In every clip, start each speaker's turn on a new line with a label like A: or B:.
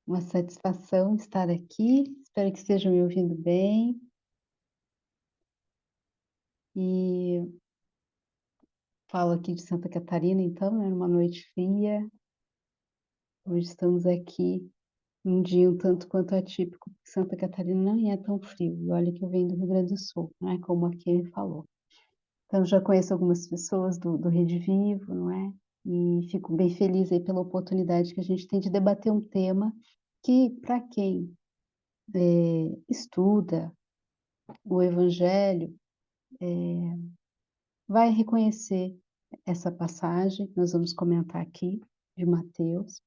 A: Uma satisfação estar aqui, espero que estejam me ouvindo bem. E falo aqui de Santa Catarina, então, né, numa noite fria. Hoje estamos aqui num dia um tanto quanto atípico, porque Santa Catarina não é tão frio. E olha que eu venho do Rio Grande do Sul, né, como a Kim falou. Então, já conheço algumas pessoas do Rede Vivo, não é? E fico bem feliz aí pela oportunidade que a gente tem de debater um tema que, para quem estuda o Evangelho, vai reconhecer essa passagem que nós vamos comentar aqui, de Mateus,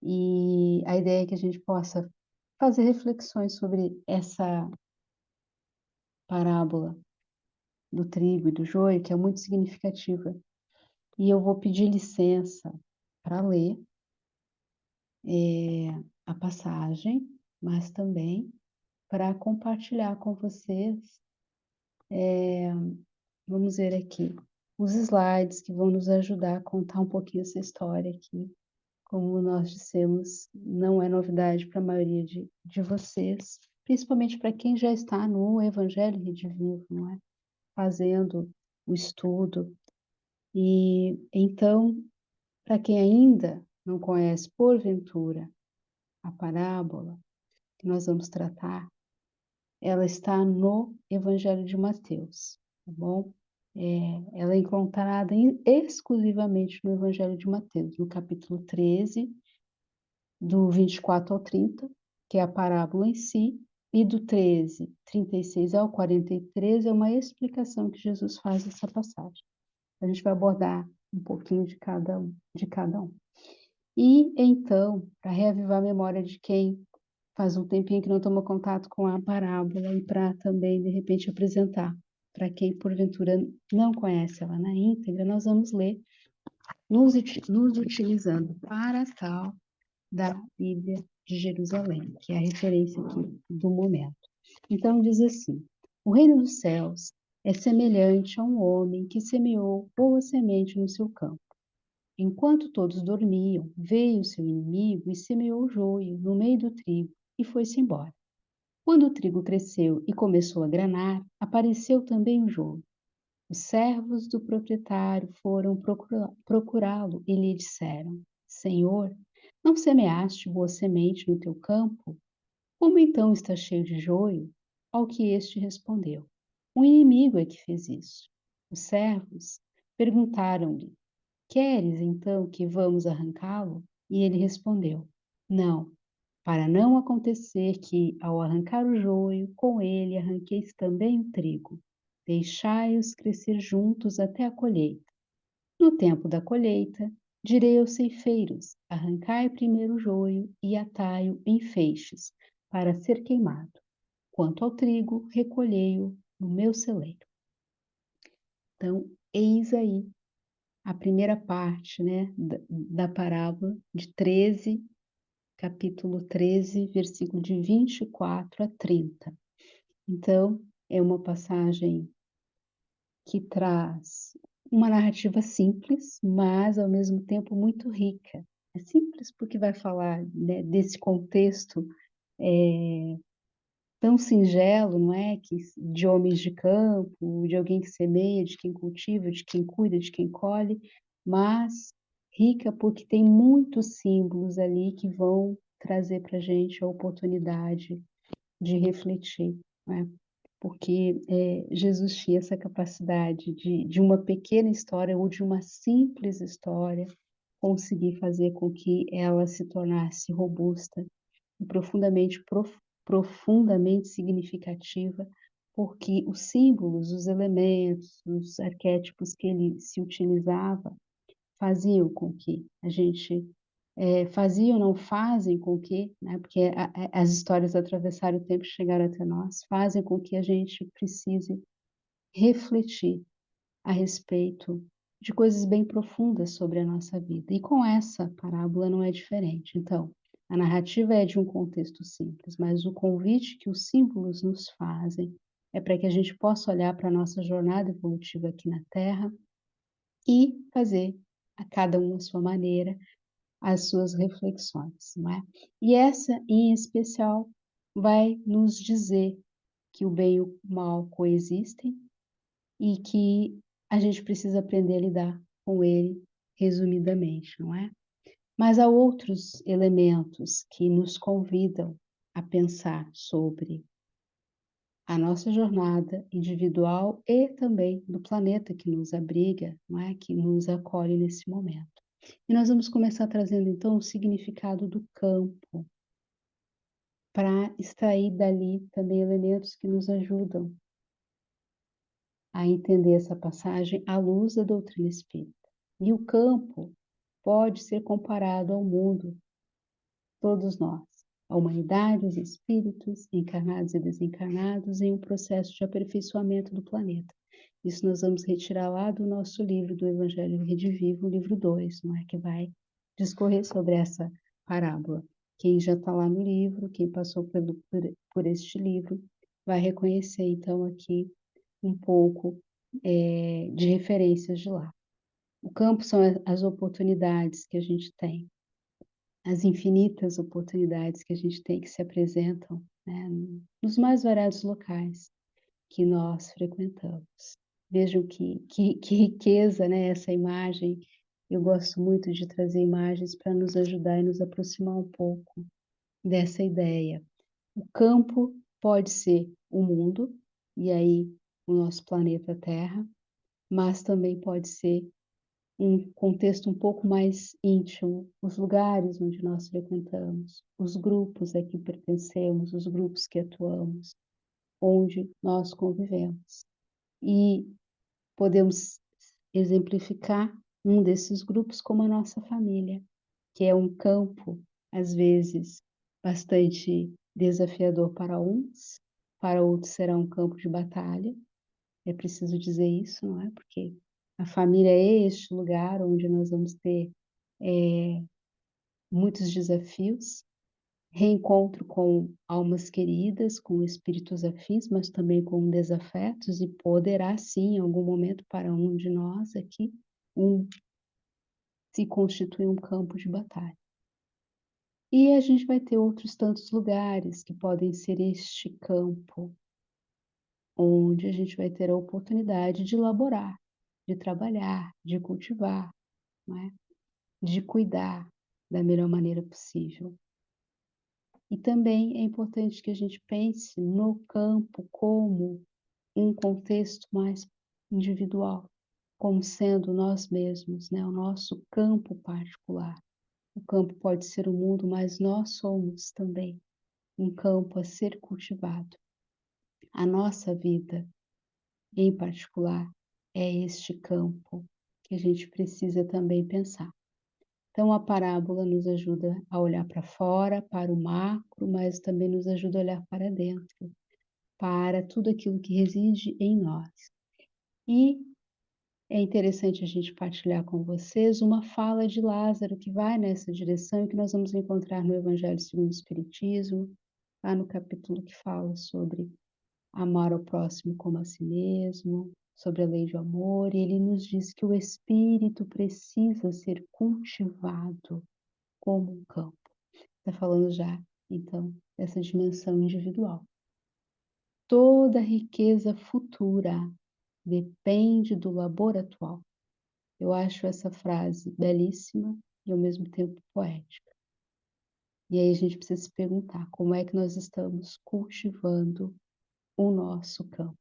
A: e a ideia é que a gente possa fazer reflexões sobre essa parábola do trigo e do joio, que é muito significativa. E eu vou pedir licença para ler a passagem, mas também para compartilhar com vocês, vamos ver aqui, os slides que vão nos ajudar a contar um pouquinho essa história aqui. Como nós dissemos, não é novidade para a maioria de vocês, principalmente para quem já está no Evangelho Rede Vivo, não é? Fazendo o estudo. E então, para quem ainda não conhece, porventura, a parábola que nós vamos tratar, ela está no Evangelho de Mateus, tá bom? Ela é encontrada exclusivamente no Evangelho de Mateus, no capítulo 13, do 24 ao 30, que é a parábola em si, e do 13, 36 ao 43 é uma explicação que Jesus faz dessa passagem. A gente vai abordar um pouquinho de cada um. E então, para reavivar a memória de quem faz um tempinho que não toma contato com a parábola e para também, de repente, apresentar para quem, porventura, não conhece ela na íntegra, nós vamos ler nos utilizando para tal da Bíblia de Jerusalém, que é a referência aqui do momento. Então diz assim: o reino dos céus é semelhante a um homem que semeou boa semente no seu campo. Enquanto todos dormiam, veio seu inimigo e semeou o joio no meio do trigo e foi-se embora. Quando o trigo cresceu e começou a granar, apareceu também o joio. Os servos do proprietário foram procurá-lo e lhe disseram: Senhor, não semeaste boa semente no teu campo? Como então está cheio de joio? Ao que este respondeu: O inimigo é que fez isso. Os servos perguntaram-lhe: Queres então que vamos arrancá-lo? E ele respondeu: Não, para não acontecer que, ao arrancar o joio, com ele arranqueis também o trigo. Deixai-os crescer juntos até a colheita. No tempo da colheita, direi aos ceifeiros: arrancai primeiro o joio e atai-o em feixes, para ser queimado. Quanto ao trigo, recolhei-o no meu celeiro. Então, eis aí a primeira parte, né, da parábola de 13, capítulo 13, versículo de 24 a 30. Então, é uma passagem que traz uma narrativa simples, mas ao mesmo tempo muito rica. É simples porque vai falar, né, desse contexto tão singelo, não é? Que, de homens de campo, de alguém que semeia, de quem cultiva, de quem cuida, de quem colhe, mas rica porque tem muitos símbolos ali que vão trazer para a gente a oportunidade de refletir, não é? Porque Jesus tinha essa capacidade de uma pequena história ou de uma simples história conseguir fazer com que ela se tornasse robusta e profundamente significativa, porque os símbolos, os elementos, os arquétipos que ele se utilizava faziam com que a gente faziam, não fazem com que, né, porque as histórias atravessaram o tempo e chegaram até nós, fazem com que a gente precise refletir a respeito de coisas bem profundas sobre a nossa vida. E com essa parábola não é diferente. Então, a narrativa é de um contexto simples, mas o convite que os símbolos nos fazem é para que a gente possa olhar para a nossa jornada evolutiva aqui na Terra e fazer, a cada um à sua maneira, as suas reflexões, não é? E essa, em especial, vai nos dizer que o bem e o mal coexistem e que a gente precisa aprender a lidar com ele, resumidamente, não é? Mas há outros elementos que nos convidam a pensar sobre a nossa jornada individual e também do planeta que nos abriga, não é? Que nos acolhe nesse momento. E nós vamos começar trazendo então o significado do campo, para extrair dali também elementos que nos ajudam a entender essa passagem à luz da doutrina espírita. E o campo pode ser comparado ao mundo, todos nós, a humanidade, os espíritos, encarnados e desencarnados, em um processo de aperfeiçoamento do planeta. Isso nós vamos retirar lá do nosso livro do Evangelho Redivivo, o livro 2, não é? Que vai discorrer sobre essa parábola. Quem já está lá no livro, quem passou por este livro, vai reconhecer então aqui um pouco de referências de lá. O campo são as oportunidades que a gente tem, as infinitas oportunidades que a gente tem que se apresentam, né, nos mais variados locais que nós frequentamos. Vejam que riqueza, né, essa imagem. Eu gosto muito de trazer imagens para nos ajudar e nos aproximar um pouco dessa ideia. O campo pode ser o mundo, e aí o nosso planeta Terra, mas também pode ser um contexto um pouco mais íntimo, os lugares onde nós frequentamos, os grupos a que pertencemos, os grupos que atuamos, onde nós convivemos. E podemos exemplificar um desses grupos como a nossa família, que é um campo, às vezes, bastante desafiador para uns, para outros será um campo de batalha. É preciso dizer isso, não é? Porque a família é este lugar onde nós vamos ter muitos desafios, reencontro com almas queridas, com espíritos afins, mas também com desafetos, e poderá sim, em algum momento, para um de nós aqui, se constituir um campo de batalha. E a gente vai ter outros tantos lugares que podem ser este campo, onde a gente vai ter a oportunidade de laborar, de trabalhar, de cultivar, não é? De cuidar da melhor maneira possível. E também é importante que a gente pense no campo como um contexto mais individual, como sendo nós mesmos, né? O nosso campo particular. O campo pode ser o mundo, mas nós somos também um campo a ser cultivado. A nossa vida, em particular, é este campo que a gente precisa também pensar. Então, a parábola nos ajuda a olhar para fora, para o macro, mas também nos ajuda a olhar para dentro, para tudo aquilo que reside em nós. E é interessante a gente partilhar com vocês uma fala de Lázaro que vai nessa direção e que nós vamos encontrar no Evangelho segundo o Espiritismo, lá no capítulo que fala sobre amar o próximo como a si mesmo, sobre a lei do amor, e ele nos diz que o espírito precisa ser cultivado como um campo. Está falando já, então, dessa dimensão individual. Toda riqueza futura depende do labor atual. Eu acho essa frase belíssima e ao mesmo tempo poética. E aí a gente precisa se perguntar como é que nós estamos cultivando o nosso campo.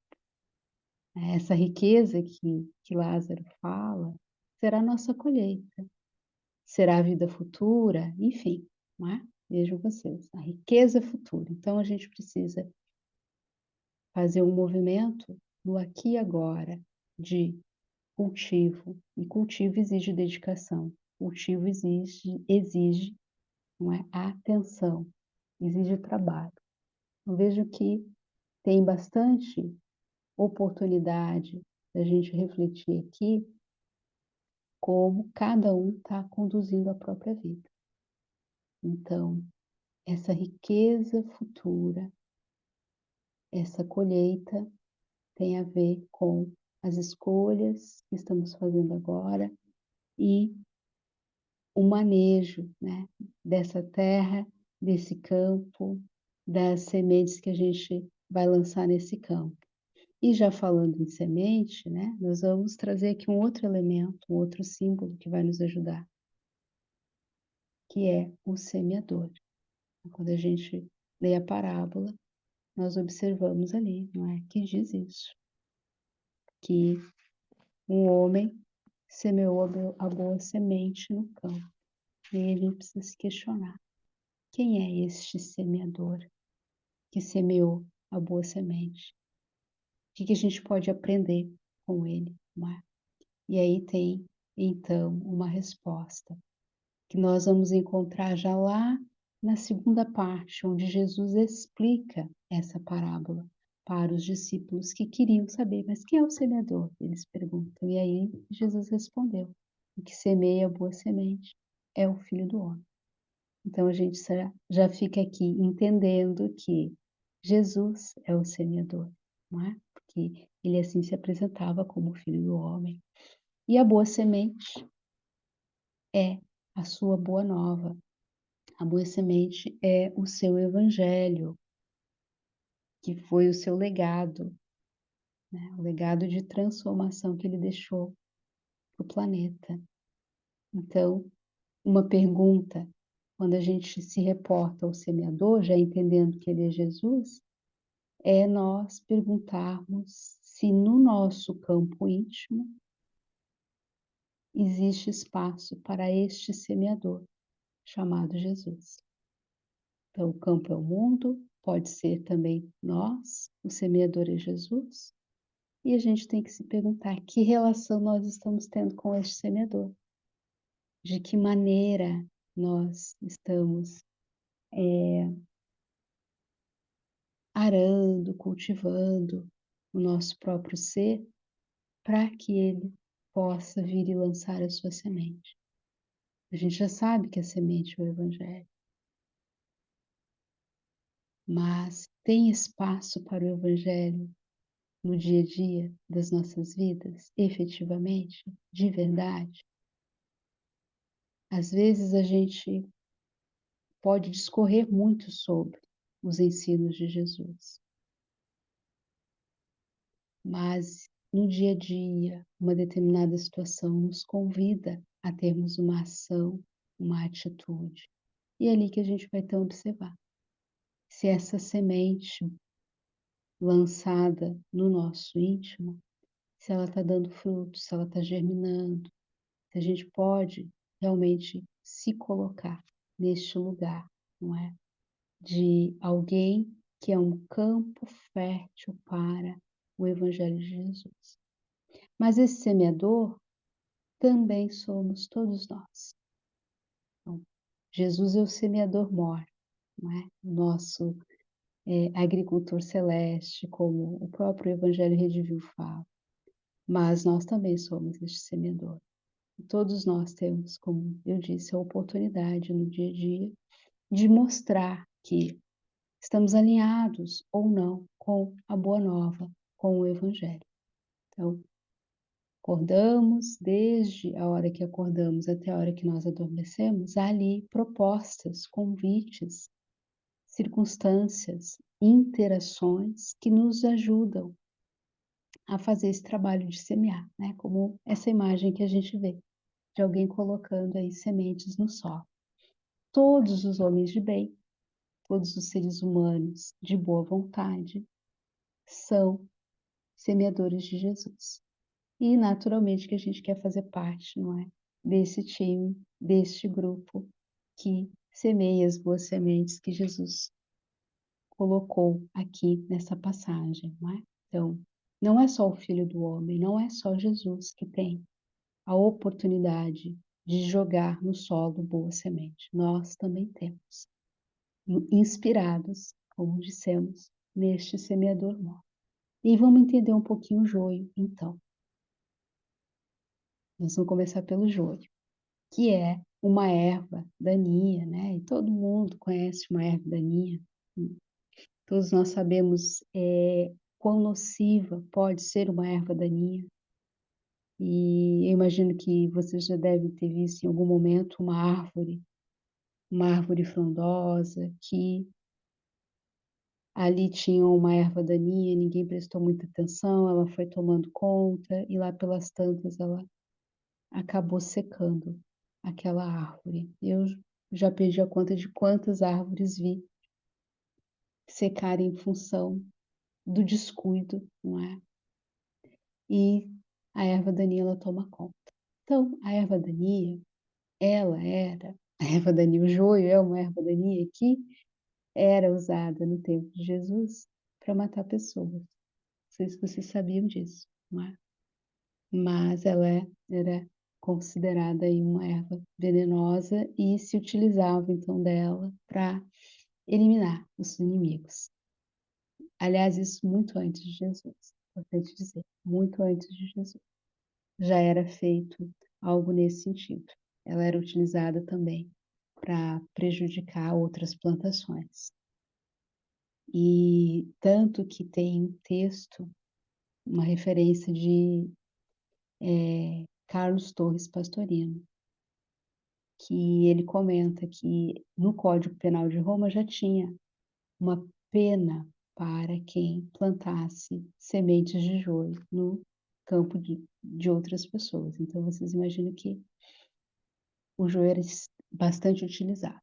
A: Essa riqueza que Lázaro fala será a nossa colheita, será a vida futura, enfim, não é? Vejam vocês, a riqueza futura. Então a gente precisa fazer um movimento no aqui e agora de cultivo, e cultivo exige dedicação, cultivo exige, não é, atenção, exige trabalho. Eu vejo que tem bastante oportunidade da gente refletir aqui como cada um está conduzindo a própria vida. Então, essa riqueza futura, essa colheita tem a ver com as escolhas que estamos fazendo agora e o manejo, né, dessa terra, desse campo, das sementes que a gente vai lançar nesse campo. E já falando em semente, né, nós vamos trazer aqui um outro elemento, um outro símbolo que vai nos ajudar, que é o semeador. Quando a gente lê a parábola, nós observamos ali, não é, que diz isso, que um homem semeou a boa semente no campo. E aí a gente precisa se questionar: quem é este semeador que semeou a boa semente? O que a gente pode aprender com ele, não é? E aí tem, então, uma resposta que nós vamos encontrar já lá na segunda parte, onde Jesus explica essa parábola para os discípulos que queriam saber: mas quem é o semeador? Eles perguntam. E aí Jesus respondeu: o que semeia a boa semente é o Filho do Homem. Então a gente já fica aqui entendendo que Jesus é o semeador, não é? Porque ele assim se apresentava como o Filho do Homem. E a boa semente é a sua boa nova. A boa semente é o seu evangelho, que foi o seu legado, né? O legado de transformação que ele deixou para o planeta. Então, uma pergunta, quando a gente se reporta ao semeador, já entendendo que ele é Jesus, é nós perguntarmos se no nosso campo íntimo existe espaço para este semeador, chamado Jesus. Então, o campo é o mundo, pode ser também nós, o semeador é Jesus, e a gente tem que se perguntar que relação nós estamos tendo com este semeador, de que maneira nós estamos arando, cultivando o nosso próprio ser para que ele possa vir e lançar a sua semente. A gente já sabe que a semente é o Evangelho, mas tem espaço para o Evangelho no dia a dia das nossas vidas, efetivamente, de verdade? Às vezes a gente pode discorrer muito sobre os ensinos de Jesus, mas no dia a dia, uma determinada situação nos convida a termos uma ação, uma atitude. E é ali que a gente vai então observar se essa semente lançada no nosso íntimo, se ela está dando fruto, se ela está germinando, se a gente pode realmente se colocar neste lugar, não é? De alguém que é um campo fértil para o Evangelho de Jesus. Mas esse semeador também somos todos nós. Então, Jesus é o semeador mor, não é? O nosso agricultor celeste, como o próprio Evangelho Redivivo fala. Mas nós também somos este semeador. E todos nós temos, como eu disse, a oportunidade no dia a dia de mostrar que estamos alinhados ou não com a boa nova, com o Evangelho. Então, acordamos, desde a hora que acordamos até a hora que nós adormecemos, há ali propostas, convites, circunstâncias, interações que nos ajudam a fazer esse trabalho de semear, né? Como essa imagem que a gente vê de alguém colocando aí sementes no solo. Todos os homens de bem, todos os seres humanos de boa vontade são semeadores de Jesus. E naturalmente que a gente quer fazer parte, não é? Desse time, deste grupo que semeia as boas sementes que Jesus colocou aqui nessa passagem, não é? Então, não é só o Filho do Homem, não é só Jesus que tem a oportunidade de jogar no solo boa semente. Nós também temos, inspirados, como dissemos, neste semeador mor. E vamos entender um pouquinho o joio, então. Nós vamos começar pelo joio, que é uma erva daninha, né? E todo mundo conhece uma erva daninha. Todos nós sabemos quão nociva pode ser uma erva daninha. E eu imagino que você já deve ter visto em algum momento uma árvore frondosa, que ali tinha uma erva daninha, ninguém prestou muita atenção, ela foi tomando conta e lá pelas tantas ela acabou secando aquela árvore. Eu já perdi a conta de quantas árvores vi secarem em função do descuido, não é? E a erva daninha ela toma conta. Então, a erva daninha, ela era a erva daninha, o joio é uma erva daninha que era usada no tempo de Jesus para matar pessoas. Não sei se vocês sabiam disso, não é? Mas era considerada aí uma erva venenosa e se utilizava então dela para eliminar os inimigos. Aliás, isso muito antes de Jesus, importante dizer, muito antes de Jesus. Já era feito algo nesse sentido. Ela era utilizada também para prejudicar outras plantações. E tanto que tem um texto, uma referência de Carlos Torres Pastorino, que ele comenta que no Código Penal de Roma já tinha uma pena para quem plantasse sementes de joio no campo de outras pessoas. Então, vocês imaginam que o joio era bastante utilizado.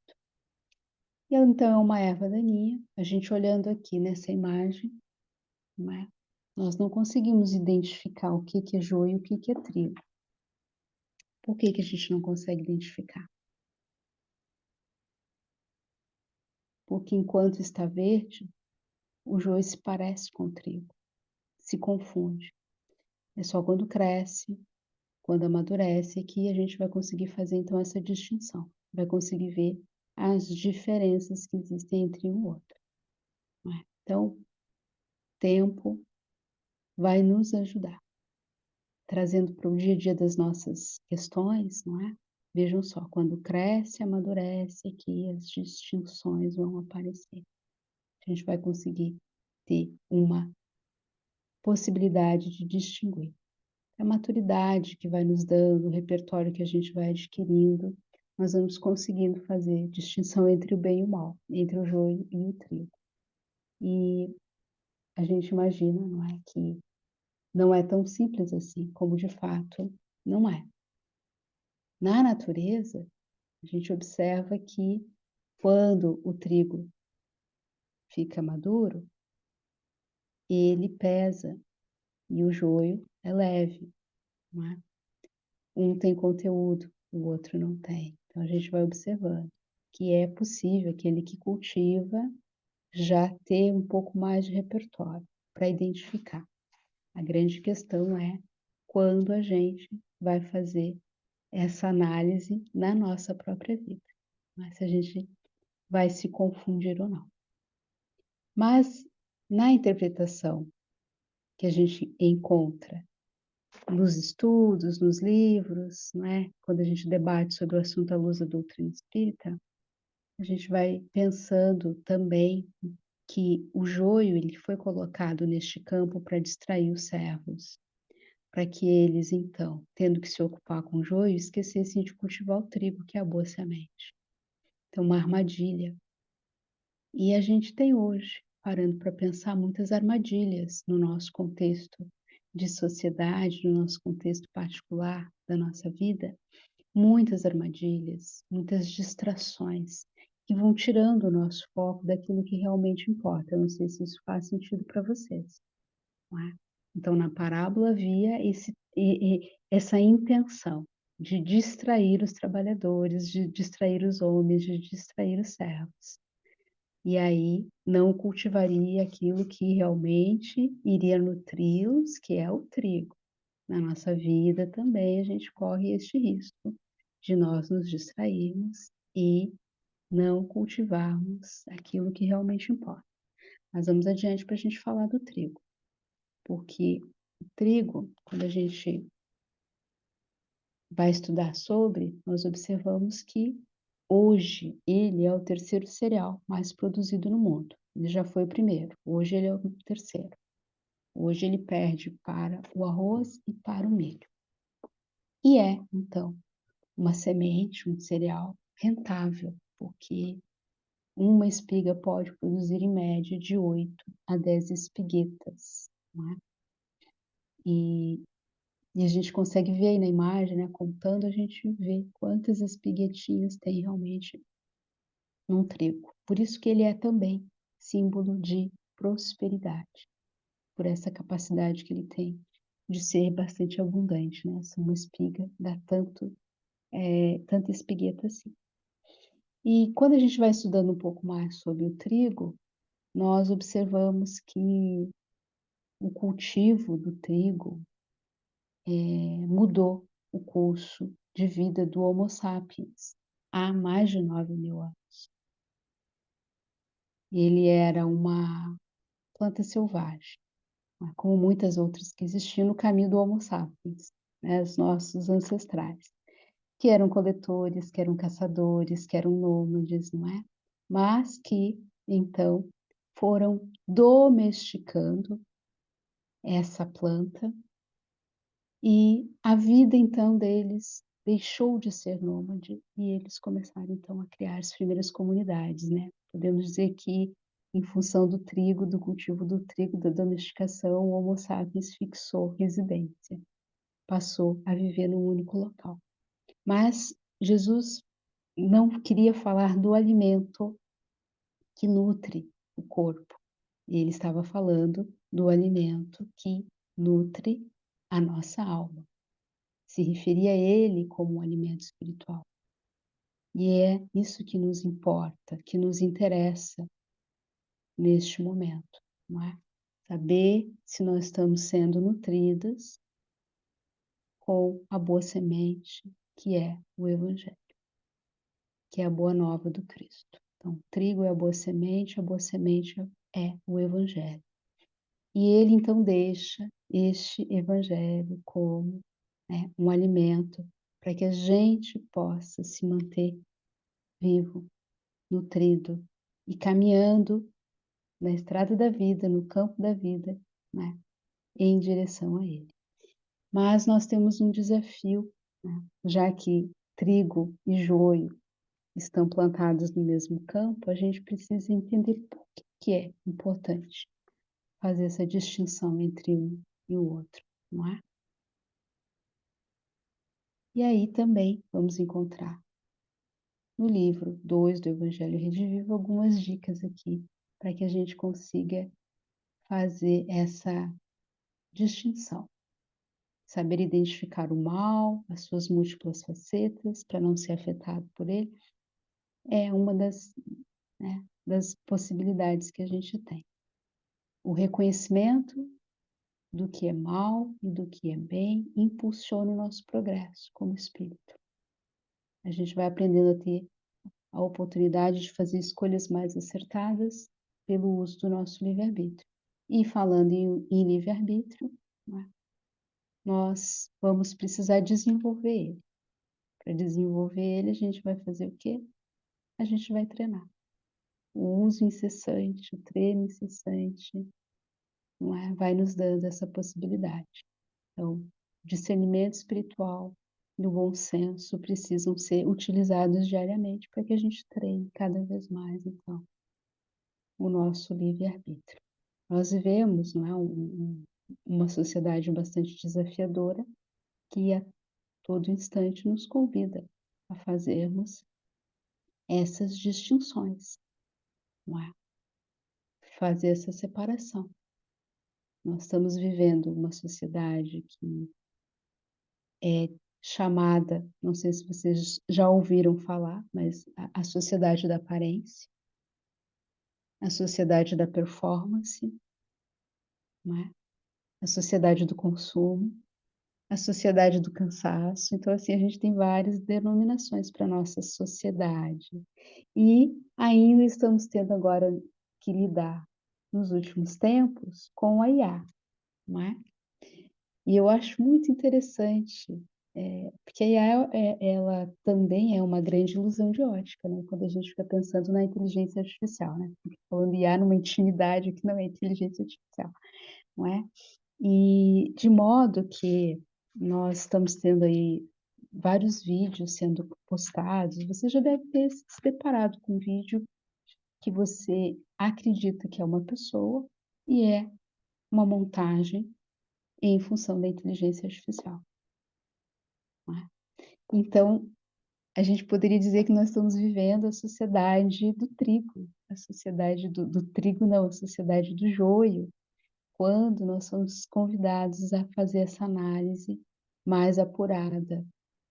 A: E então é uma erva daninha. A gente olhando aqui nessa imagem, não é? Nós não conseguimos identificar o que é joio e o que é trigo. Por que a gente não consegue identificar? Porque enquanto está verde, o joio se parece com o trigo, se confunde. É só quando cresce, quando amadurece, que a gente vai conseguir fazer então essa distinção, vai conseguir ver as diferenças que existem entre um e outro. Não é? Então, tempo vai nos ajudar, trazendo para o dia a dia das nossas questões, não é? Vejam só, quando cresce, amadurece, aqui as distinções vão aparecer. A gente vai conseguir ter uma possibilidade de distinguir. A maturidade que vai nos dando, o repertório que a gente vai adquirindo, nós vamos conseguindo fazer distinção entre o bem e o mal, entre o joio e o trigo. E a gente imagina, não é, que não é tão simples assim, como de fato não é. Na natureza, a gente observa que quando o trigo fica maduro, ele pesa e o joio é leve, não é? Um tem conteúdo, o outro não tem. Então a gente vai observando que é possível aquele que cultiva já ter um pouco mais de repertório para identificar. A grande questão é quando a gente vai fazer essa análise na nossa própria vida, né? Se a gente vai se confundir ou não. Mas na interpretação que a gente encontra nos estudos, nos livros, não é? Quando a gente debate sobre o assunto à luz da doutrina espírita, a gente vai pensando também que o joio ele foi colocado neste campo para distrair os servos, para que eles então, tendo que se ocupar com o joio, esquecessem de cultivar o trigo, que é a boa semente. Então, uma armadilha. E a gente tem hoje, parando para pensar, muitas armadilhas no nosso contexto de sociedade, no nosso contexto particular da nossa vida, muitas armadilhas, muitas distrações que vão tirando o nosso foco daquilo que realmente importa. Eu não sei se isso faz sentido para vocês, não é? Então, na parábola havia essa intenção de distrair os trabalhadores, de distrair os homens, de distrair os servos. E aí não cultivaria aquilo que realmente iria nutri-los, que é o trigo. Na nossa vida também a gente corre este risco de nós nos distrairmos e não cultivarmos aquilo que realmente importa. Mas vamos adiante para a gente falar do trigo, porque o trigo, quando a gente vai estudar sobre, nós observamos que hoje ele é o terceiro cereal mais produzido no mundo. Ele já foi o primeiro, hoje ele é o terceiro. Hoje ele perde para o arroz e para o milho. E é, então, uma semente, um cereal rentável, porque uma espiga pode produzir em média de 8 a 10 espiguetas, não é? E a gente consegue ver aí na imagem, né, contando, a gente vê quantas espiguetinhas tem realmente num trigo. Por isso que ele é também símbolo de prosperidade, por essa capacidade que ele tem de ser bastante abundante, né? Se uma espiga dá tanta espigueta assim. E quando a gente vai estudando um pouco mais sobre o trigo, nós observamos que o cultivo do trigo mudou o curso de vida do Homo sapiens há mais de 9.000 anos. Ele era uma planta selvagem, né, como muitas outras que existiam no caminho do Homo sapiens, né, os nossos ancestrais, que eram coletores, que eram caçadores, que eram nômades, não é? Mas que, então, foram domesticando essa planta e a vida, então, deles deixou de ser nômade e eles começaram, então, a criar as primeiras comunidades, né? Podemos dizer que, em função do trigo, do cultivo do trigo, da domesticação, o Homo sapiens fixou residência, passou a viver num único local. Mas Jesus não queria falar do alimento que nutre o corpo. Ele estava falando do alimento que nutre a nossa alma. Se referia a ele como um alimento espiritual. E é isso que nos importa, que nos interessa neste momento, não é? Saber se nós estamos sendo nutridas com a boa semente, que é o Evangelho, que é a boa nova do Cristo. Então, o trigo é a boa semente é o Evangelho. E ele então deixa este Evangelho como, né, um alimento para que a gente possa se manter vivo, nutrido e caminhando na estrada da vida, no campo da vida, né, em direção a ele. Mas nós temos um desafio, né, já que trigo e joio estão plantados no mesmo campo, a gente precisa entender por que é importante fazer essa distinção entre um e o outro, não é? E aí também vamos encontrar no livro 2 do Evangelho Redivivo algumas dicas aqui para que a gente consiga fazer essa distinção. Saber identificar o mal, as suas múltiplas facetas, para não ser afetado por ele, é uma das possibilidades que a gente tem. O reconhecimento do que é mal e do que é bem impulsiona o nosso progresso como espírito. A gente vai aprendendo a ter a oportunidade de fazer escolhas mais acertadas pelo uso do nosso livre-arbítrio. E falando em livre-arbítrio, né, nós vamos precisar desenvolver ele. Para desenvolver ele, a gente vai fazer o quê? A gente vai treinar. O uso incessante, o treino incessante, não é? Vai nos dando essa possibilidade. Então, discernimento espiritual e o bom senso precisam ser utilizados diariamente para que a gente treine cada vez mais, então, o nosso livre-arbítrio. Nós vivemos, não é, uma sociedade bastante desafiadora que a todo instante nos convida a fazermos essas distinções, não é? Fazer essa separação. Nós estamos vivendo uma sociedade que é chamada, não sei se vocês já ouviram falar, mas a sociedade da aparência, a sociedade da performance, não é? A sociedade do consumo, a sociedade do cansaço. Então, assim, a gente tem várias denominações para a nossa sociedade. E ainda estamos tendo agora que lidar, nos últimos tempos, com a IA, não é? E eu acho muito interessante, porque a IA, ela também é uma grande ilusão de ótica, né? Quando a gente fica pensando na inteligência artificial, né? Fica falando IA numa intimidade que não é inteligência artificial, não é? E de modo que nós estamos tendo aí vários vídeos sendo postados, você já deve ter se deparado com um vídeo que você acredita que é uma pessoa e é uma montagem em função da inteligência artificial, não é? Então, a gente poderia dizer que nós estamos vivendo a sociedade do trigo, a sociedade do trigo não, a sociedade do joio, quando nós somos convidados a fazer essa análise mais apurada,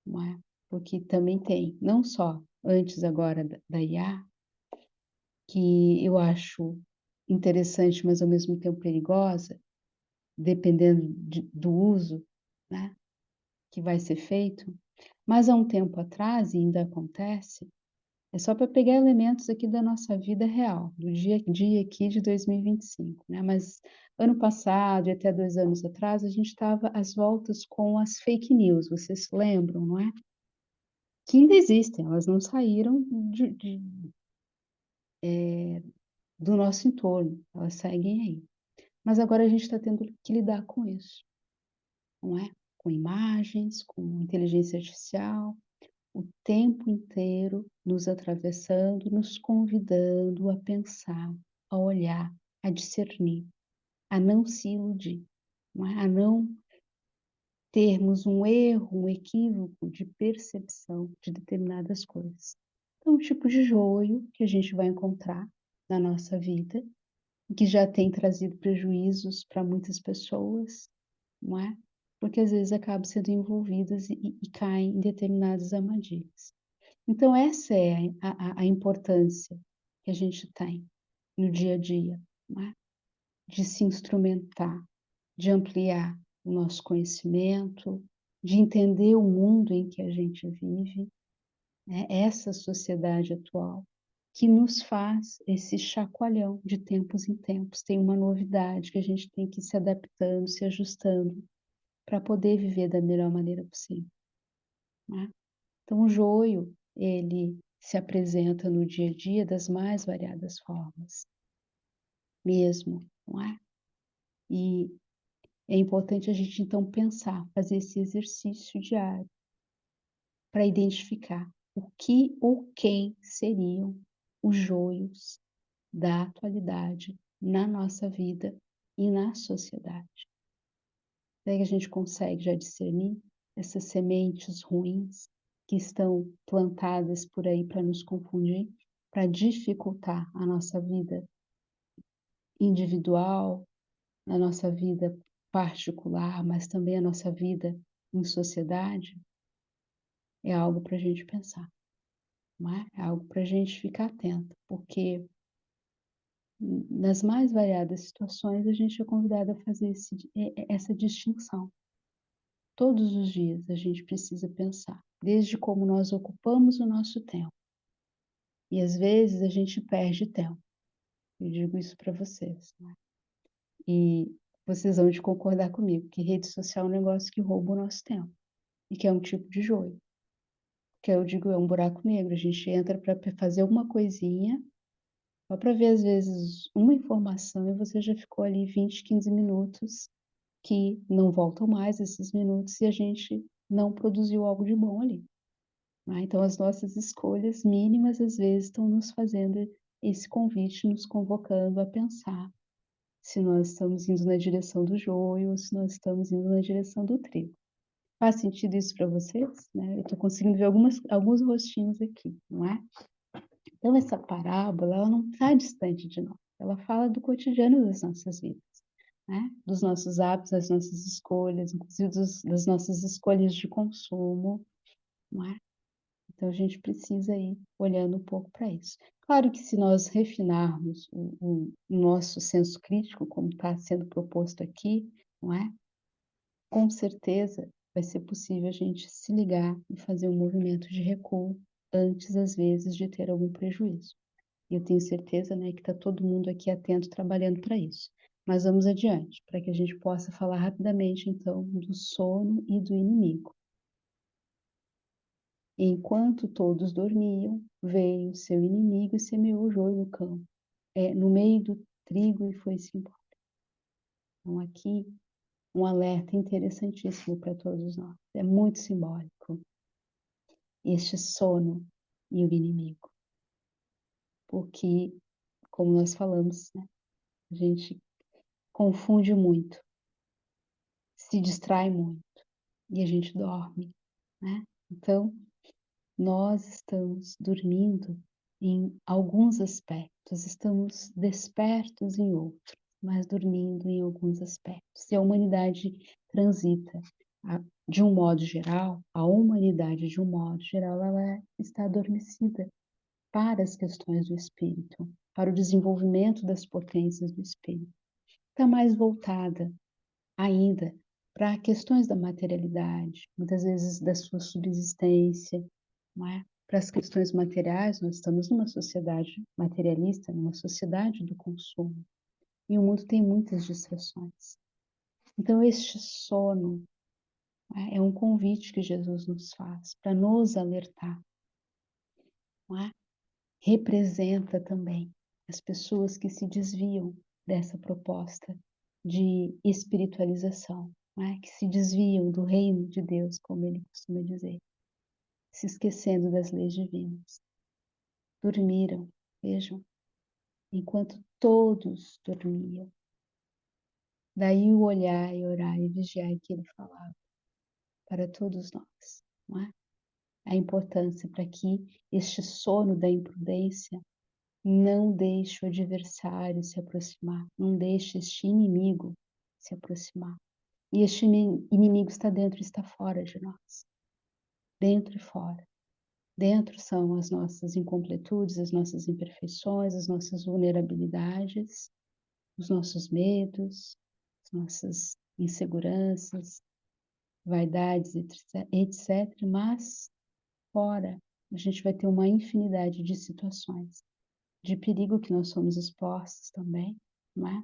A: não é? Porque também tem, não só antes agora da IA, que eu acho interessante, mas ao mesmo tempo perigosa, dependendo do uso, né, que vai ser feito, mas há um tempo atrás, e ainda acontece, é só para pegar elementos aqui da nossa vida real, do dia a dia aqui de 2025, né, mas ano passado e até 2 anos atrás, a gente estava às voltas com as fake news, vocês se lembram, não é? Que ainda existem, elas não saíram do nosso entorno, elas seguem aí. Mas agora a gente está tendo que lidar com isso, não é? Com imagens, com inteligência artificial, o tempo inteiro nos atravessando, nos convidando a pensar, a olhar, a discernir, a não se iludir, não é? A não termos um erro, um equívoco de percepção de determinadas coisas. Então, um tipo de joio que a gente vai encontrar na nossa vida, que já tem trazido prejuízos para muitas pessoas, não é? Porque às vezes acabam sendo envolvidas e caem em determinadas armadilhas. Então essa é a importância que a gente tem no dia a dia, não é? De se instrumentar, de ampliar o nosso conhecimento, de entender o mundo em que a gente vive, né? Essa sociedade atual que nos faz esse chacoalhão de tempos em tempos. Tem uma novidade que a gente tem que ir se adaptando, se ajustando para poder viver da melhor maneira possível, né? Então o joio, ele se apresenta no dia a dia das mais variadas formas, mesmo, não é? E é importante a gente então pensar, fazer esse exercício diário para identificar o que ou quem seriam os joios da atualidade na nossa vida e na sociedade. Daí a gente consegue já discernir essas sementes ruins que estão plantadas por aí para nos confundir, para dificultar a nossa vida individual, a nossa vida particular, mas também a nossa vida em sociedade, é algo para a gente pensar, não é? É algo para a gente ficar atento, porque nas mais variadas situações a gente é convidado a fazer essa distinção. Todos os dias a gente precisa pensar, desde como nós ocupamos o nosso tempo. E às vezes a gente perde tempo. Eu digo isso para vocês, né? E vocês vão de concordar comigo que rede social é um negócio que rouba o nosso tempo e que é um tipo de joio. Que eu digo, é um buraco negro. A gente entra para fazer alguma coisinha, só para ver às vezes uma informação e você já ficou ali 20, 15 minutos que não voltam mais esses minutos e a gente não produziu algo de bom ali. Né? Então, as nossas escolhas mínimas, às vezes, estão nos fazendo esse convite, nos convocando a pensar se nós estamos indo na direção do joio ou se nós estamos indo na direção do trigo. Faz sentido isso para vocês? Né? Eu estou conseguindo ver alguns rostinhos aqui, não é? Então, essa parábola, ela não está distante de nós. Ela fala do cotidiano das nossas vidas, né? Dos nossos hábitos, das nossas escolhas, inclusive das nossas escolhas de consumo, não é? Então a gente precisa ir olhando um pouco para isso. Claro que se nós refinarmos o nosso senso crítico, como está sendo proposto aqui, não é? Com certeza vai ser possível a gente se ligar e fazer um movimento de recuo antes, às vezes, de ter algum prejuízo. E eu tenho certeza, né, que está todo mundo aqui atento, trabalhando para isso. Mas vamos adiante, para que a gente possa falar rapidamente, então, do sono e do inimigo. Enquanto todos dormiam, veio seu inimigo e semeou o joio no campo, no meio do trigo e foi-se embora. Então aqui um alerta interessantíssimo para todos nós. É muito simbólico. este sono e o inimigo. Porque, como nós falamos, né, a gente confunde muito, se distrai muito e a gente dorme, né? Então, nós estamos dormindo em alguns aspectos, estamos despertos em outros, mas dormindo em alguns aspectos. E a humanidade transita, de um modo geral, a humanidade, de um modo geral, ela está adormecida para as questões do espírito, para o desenvolvimento das potências do espírito. Está mais voltada ainda para questões da materialidade, muitas vezes da sua subsistência, não é? Para as questões materiais, nós estamos numa sociedade materialista, numa sociedade do consumo, e o mundo tem muitas distrações. Então, este sono, é um convite que Jesus nos faz para nos alertar, não é? Representa também as pessoas que se desviam dessa proposta de espiritualização, não é? Que se desviam do reino de Deus, como ele costuma dizer, se esquecendo das leis divinas. Dormiram, vejam, enquanto todos dormiam. Daí o olhar e orar e vigiar que ele falava para todos nós, não é? A importância para que este sono da imprudência não deixe o adversário se aproximar, não deixe este inimigo se aproximar. E este inimigo está dentro e está fora de nós, dentro e fora. Dentro são as nossas incompletudes, as nossas imperfeições, as nossas vulnerabilidades, os nossos medos, as nossas inseguranças, vaidades, etc. Mas fora a gente vai ter uma infinidade de situações de perigo que nós somos expostos também, não é?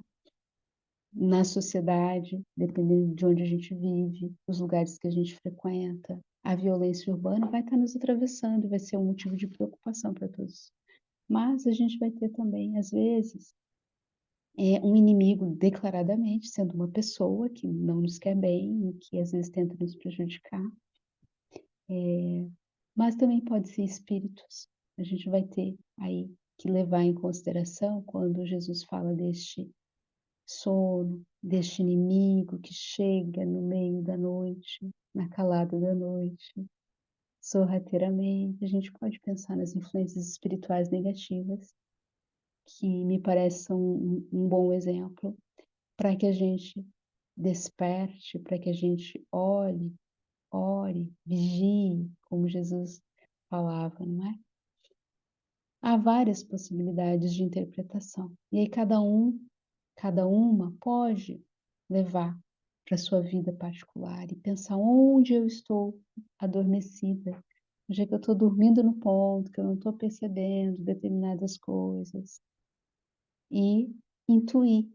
A: Na sociedade, dependendo de onde a gente vive, os lugares que a gente frequenta, a violência urbana vai estar nos atravessando e vai ser um motivo de preocupação para todos. Mas a gente vai ter também, às vezes, um inimigo declaradamente, sendo uma pessoa que não nos quer bem e que às vezes tenta nos prejudicar, mas também pode ser espíritos. A gente vai ter aí que levar em consideração quando Jesus fala deste sono, deste inimigo que chega no meio da noite, na calada da noite, sorrateiramente. A gente pode pensar nas influências espirituais negativas, que me parece são um bom exemplo, para que a gente desperte, para que a gente olhe, ore, vigie, como Jesus falava, não é? Há várias possibilidades de interpretação. E aí cada uma pode levar para a sua vida particular e pensar onde eu estou adormecida, onde é que eu estou dormindo no ponto, que eu não estou percebendo determinadas coisas. E intuir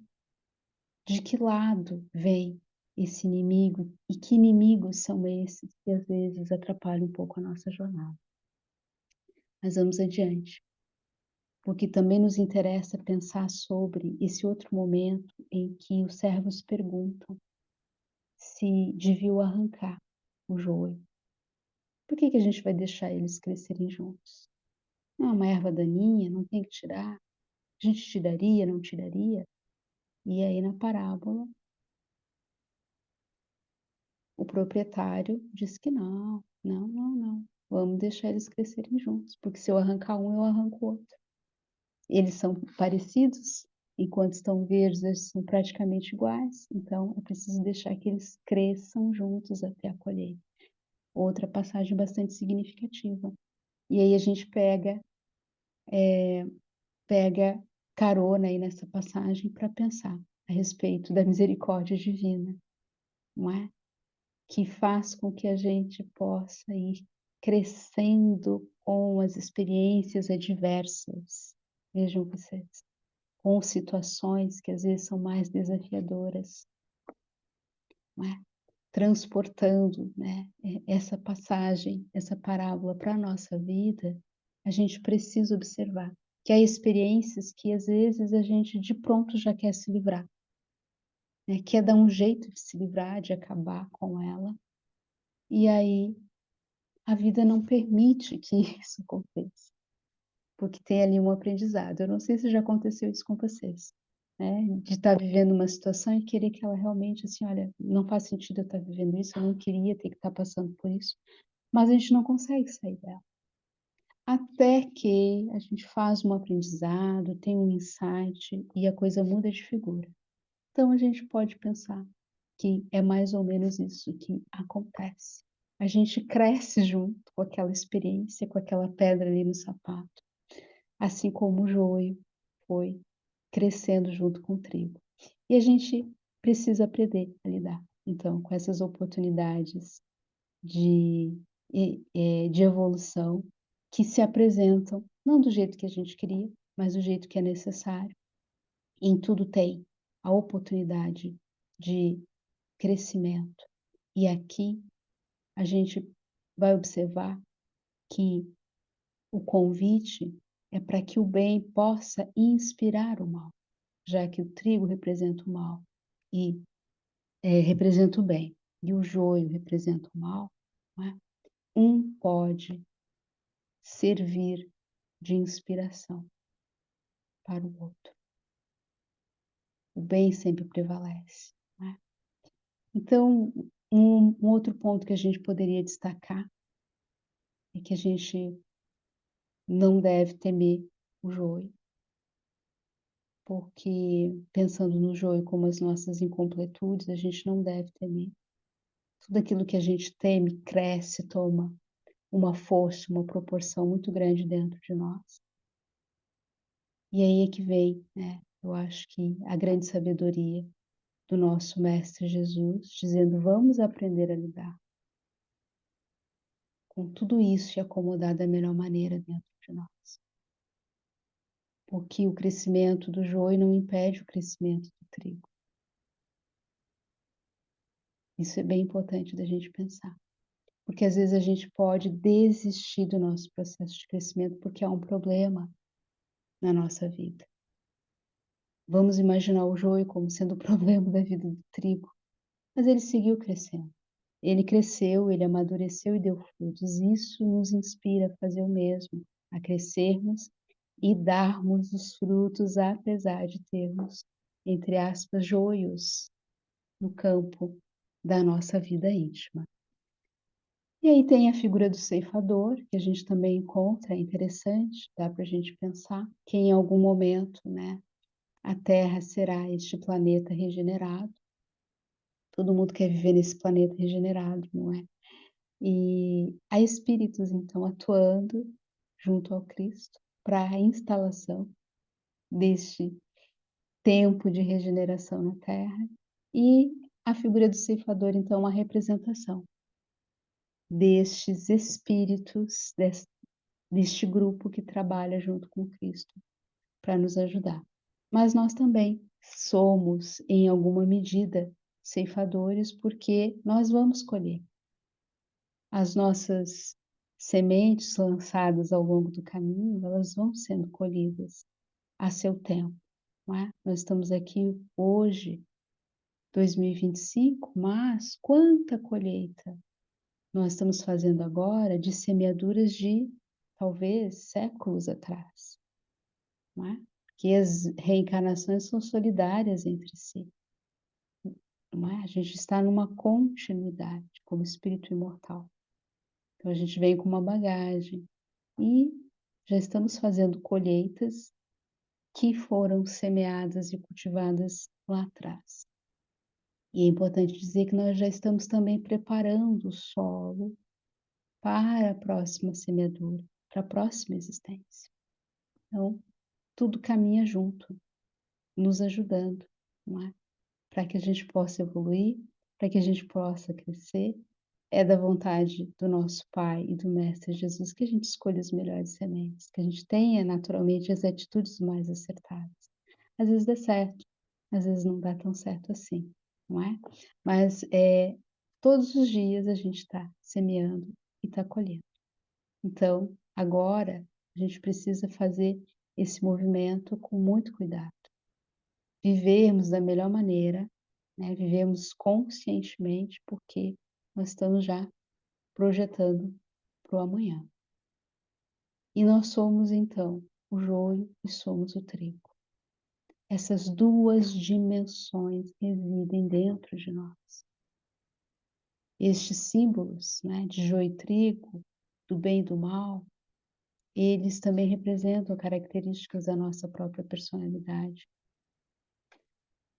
A: de que lado vem esse inimigo e que inimigos são esses que às vezes atrapalham um pouco a nossa jornada. Mas vamos adiante, porque também nos interessa pensar sobre esse outro momento em que os servos perguntam se deviam arrancar o joio. Por que a gente vai deixar eles crescerem juntos? Não é uma erva daninha, não tem que tirar? A gente tiraria, não tiraria? E aí na parábola, o proprietário diz que não. Vamos deixar eles crescerem juntos, porque se eu arrancar um, eu arranco o outro. Eles são parecidos, enquanto estão verdes, eles são praticamente iguais, então é preciso deixar que eles cresçam juntos até a colheita. Outra passagem bastante significativa. E aí a gente pega carona aí nessa passagem para pensar a respeito da misericórdia divina, não é? Que faz com que a gente possa ir crescendo com as experiências adversas. Vejam vocês, com situações que às vezes são mais desafiadoras, não é? Transportando, né, essa passagem, essa parábola para a nossa vida, a gente precisa observar que há experiências que às vezes a gente de pronto já quer se livrar, né, quer dar um jeito de se livrar, de acabar com ela, e aí a vida não permite que isso aconteça, porque tem ali um aprendizado. Eu não sei se já aconteceu isso com vocês, né, de estar vivendo uma situação e querer que ela realmente, assim: "Olha, não faz sentido eu estar vivendo isso, eu não queria ter que estar passando por isso", mas a gente não consegue sair dela. Até que a gente faz um aprendizado, tem um insight e a coisa muda de figura. Então a gente pode pensar que é mais ou menos isso que acontece. A gente cresce junto com aquela experiência, com aquela pedra ali no sapato, assim como o joio foi crescendo junto com o trigo. E a gente precisa aprender a lidar, então, com essas oportunidades de de evolução que se apresentam, não do jeito que a gente queria, mas do jeito que é necessário. Em tudo tem a oportunidade de crescimento. E aqui a gente vai observar que o convite é para que o bem possa inspirar o mal, já que o trigo representa o mal e, representa o bem, e o joio representa o mal, não é? Um pode servir de inspiração para o outro. O bem sempre prevalece, né. Então, um outro ponto que a gente poderia destacar é que a gente não deve temer o joio, porque pensando no joio como as nossas incompletudes, a gente não deve temer. Tudo aquilo que a gente teme cresce, toma uma força, uma proporção muito grande dentro de nós. E aí é que vem, né, eu acho que a grande sabedoria do nosso mestre Jesus, dizendo: "Vamos aprender a lidar com tudo isso e acomodar da melhor maneira dentro de nós". Porque o crescimento do joio não impede o crescimento do trigo. Isso é bem importante da gente pensar, porque às vezes a gente pode desistir do nosso processo de crescimento, porque há um problema na nossa vida. Vamos imaginar o joio como sendo o problema da vida do trigo, mas ele seguiu crescendo. Ele cresceu, ele amadureceu e deu frutos. Isso nos inspira a fazer o mesmo, a crescermos e darmos os frutos, apesar de termos, entre aspas, "joios" no campo da nossa vida íntima. E aí tem a figura do ceifador, que a gente também encontra, é interessante, dá para a gente pensar que em algum momento, né, a Terra será este planeta regenerado. Todo mundo quer viver nesse planeta regenerado, não é? E há espíritos, então, atuando junto ao Cristo para a instalação deste tempo de regeneração na Terra, e a figura do ceifador, então, uma representação destes espíritos, deste grupo que trabalha junto com Cristo para nos ajudar. Mas nós também somos, em alguma medida, ceifadores, porque nós vamos colher. As nossas sementes lançadas ao longo do caminho, elas vão sendo colhidas a seu tempo, não é? Nós estamos aqui hoje, 2025, mas quanta colheita nós estamos fazendo agora de semeaduras de, talvez, séculos atrás, não é? Que as reencarnações são solidárias entre si, não é? A gente está numa continuidade como espírito imortal. Então a gente vem com uma bagagem e já estamos fazendo colheitas que foram semeadas e cultivadas lá atrás. E é importante dizer que nós já estamos também preparando o solo para a próxima semeadura, para a próxima existência. Então, tudo caminha junto, nos ajudando, não é? Para que a gente possa evoluir, para que a gente possa crescer. É da vontade do nosso Pai e do Mestre Jesus que a gente escolha as melhores sementes, que a gente tenha naturalmente as atitudes mais acertadas. Às vezes dá certo, às vezes não dá tão certo assim, não é? Mas, todos os dias a gente está semeando e está colhendo. Então, agora a gente precisa fazer esse movimento com muito cuidado. Vivermos da melhor maneira, né, vivemos conscientemente, porque nós estamos já projetando para o amanhã. E nós somos, então, o joio e somos o trigo. Essas duas dimensões residem dentro de nós. Estes símbolos, né, de joio e trigo, do bem e do mal, eles também representam características da nossa própria personalidade,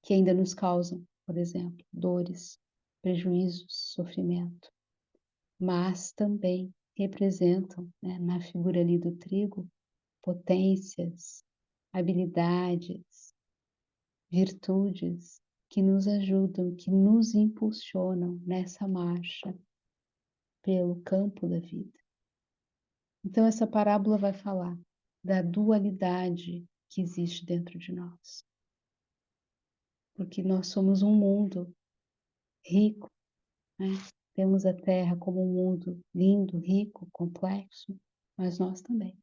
A: que ainda nos causam, por exemplo, dores, prejuízos, sofrimento, mas também representam, né, na figura ali do trigo, potências, habilidades, virtudes que nos ajudam, que nos impulsionam nessa marcha pelo campo da vida. Então essa parábola vai falar da dualidade que existe dentro de nós. Porque nós somos um mundo rico, né? Temos a Terra como um mundo lindo, rico, complexo, mas nós também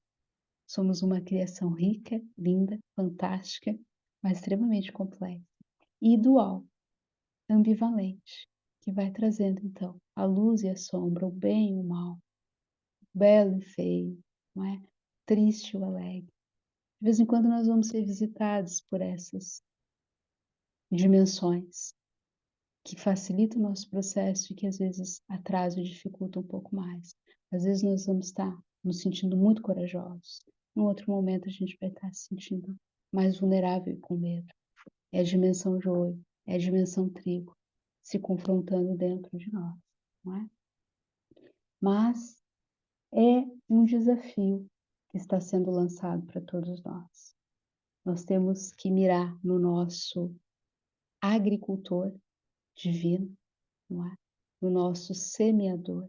A: somos uma criação rica, linda, fantástica, mas extremamente complexa e dual, ambivalente, que vai trazendo então a luz e a sombra, o bem e o mal, o belo e feio, não é? Triste e o alegre. De vez em quando nós vamos ser visitados por essas dimensões que facilitam o nosso processo e que às vezes atrasam e dificultam um pouco mais. Às vezes nós vamos estar nos sentindo muito corajosos. Em outro momento a gente vai estar se sentindo mais vulnerável e com medo. É a dimensão joio, é a dimensão trigo se confrontando dentro de nós, não é? Mas é um desafio que está sendo lançado para todos nós. Nós temos que mirar no nosso agricultor divino, não é? No nosso semeador,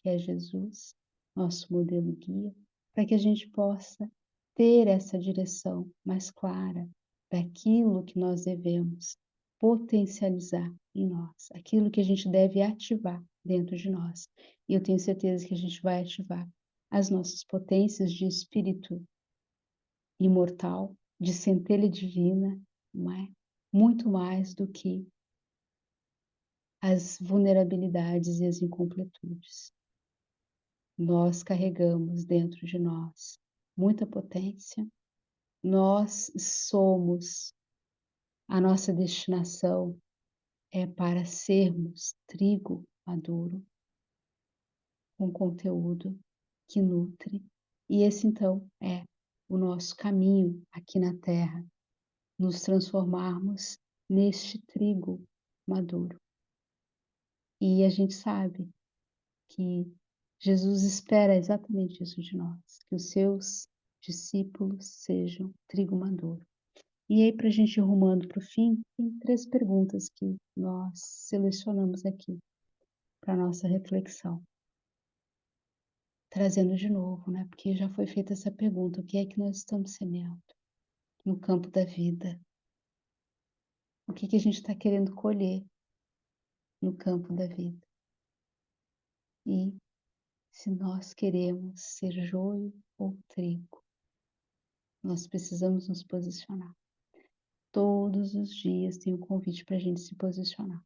A: que é Jesus, nosso modelo guia, para que a gente possa ter essa direção mais clara daquilo que nós devemos potencializar em nós, aquilo que a gente deve ativar dentro de nós. E eu tenho certeza que a gente vai ativar as nossas potências de espírito imortal, de centelha divina, não é? Muito mais do que as vulnerabilidades e as incompletudes. Nós carregamos dentro de nós muita potência, nós somos, a nossa destinação é para sermos trigo maduro, com conteúdo que nutre, e esse então é o nosso caminho aqui na Terra, nos transformarmos neste trigo maduro. E a gente sabe que Jesus espera exatamente isso de nós, que os seus discípulos sejam trigo maduro. E aí, para a gente ir rumando para o fim, tem 3 perguntas que nós selecionamos aqui para a nossa reflexão. Trazendo de novo, né? Porque já foi feita essa pergunta: o que é que nós estamos semeando no campo da vida? O que que a gente está querendo colher no campo da vida? E se nós queremos ser joio ou trigo, nós precisamos nos posicionar. Todos os dias tem um convite para a gente se posicionar.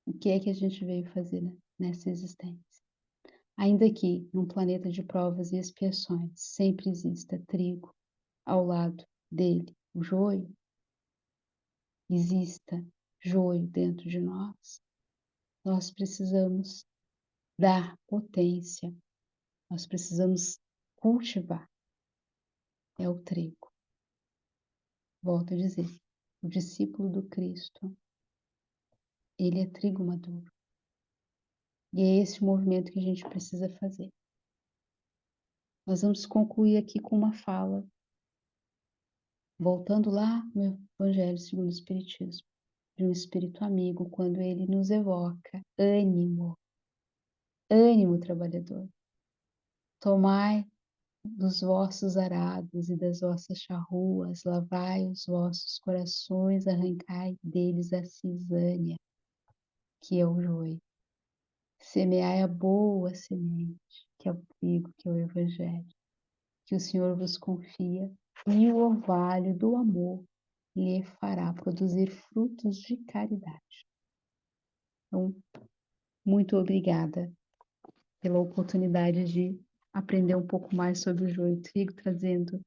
A: O que é que a gente veio fazer, né, nessa existência? Ainda que num planeta de provas e expiações sempre exista trigo ao lado dele, o joio, exista joio dentro de nós precisamos dar potência, nós precisamos cultivar, é o trigo. Volto a dizer, o discípulo do Cristo, ele é trigo maduro. E é esse o movimento que a gente precisa fazer. Nós vamos concluir aqui com uma fala, voltando lá no Evangelho segundo o Espiritismo, de um espírito amigo, quando ele nos evoca ânimo, ânimo trabalhador. Tomai dos vossos arados e das vossas charruas, lavai os vossos corações, arrancai deles a cisânia, que é o joio. Semeai a boa semente, que é o trigo, que é o Evangelho, que o Senhor vos confia, e o orvalho do amor lhe fará produzir frutos de caridade. Então, muito obrigada pela oportunidade de aprender um pouco mais sobre o joio e o trigo, trazendo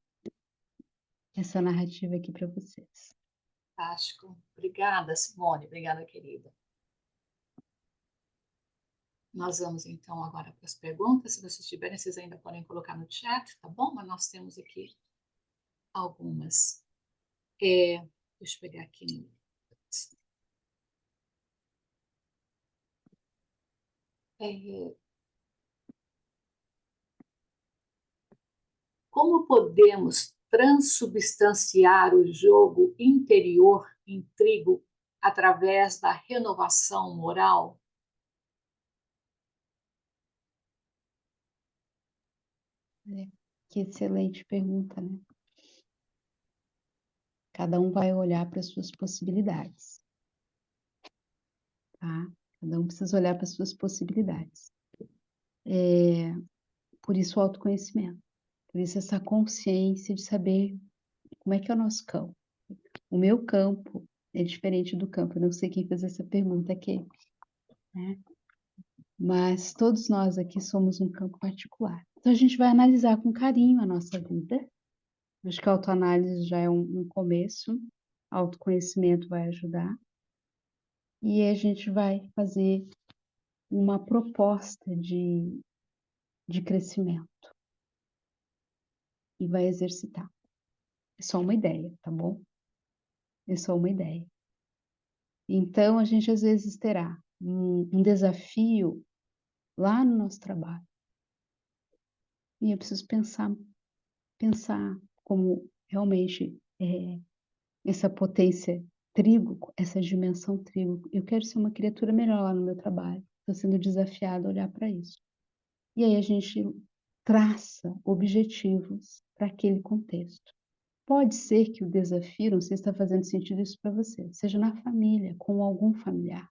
A: essa narrativa aqui para vocês.
B: Fantástico. Obrigada, Simone. Obrigada, querida. Nós vamos, então, agora para as perguntas. Se vocês tiverem, vocês ainda podem colocar no chat, tá bom? Mas nós temos aqui algumas. Deixa eu pegar aqui no. Como podemos transubstanciar o jogo interior em trigo através da renovação moral?
A: Que excelente pergunta, né? Cada um vai olhar para as suas possibilidades, tá? Cada um precisa olhar para as suas possibilidades. Por isso o autoconhecimento, por isso essa consciência de saber como é que é o nosso campo. O meu campo é diferente do campo, eu não sei quem fez essa pergunta aqui, né? Mas todos nós aqui somos um campo particular. Então a gente vai analisar com carinho a nossa vida. Acho que a autoanálise já é um começo, autoconhecimento vai ajudar. E a gente vai fazer uma proposta de crescimento e vai exercitar. É só uma ideia, tá bom? É só uma ideia. Então, a gente às vezes terá um desafio lá no nosso trabalho. E eu preciso pensar como realmente essa potência trigo, essa dimensão trigo. Eu quero ser uma criatura melhor lá no meu trabalho. Estou sendo desafiada a olhar para isso. E aí a gente traça objetivos para aquele contexto. Pode ser que o desafio, não sei se está fazendo sentido isso para você, seja na família, com algum familiar.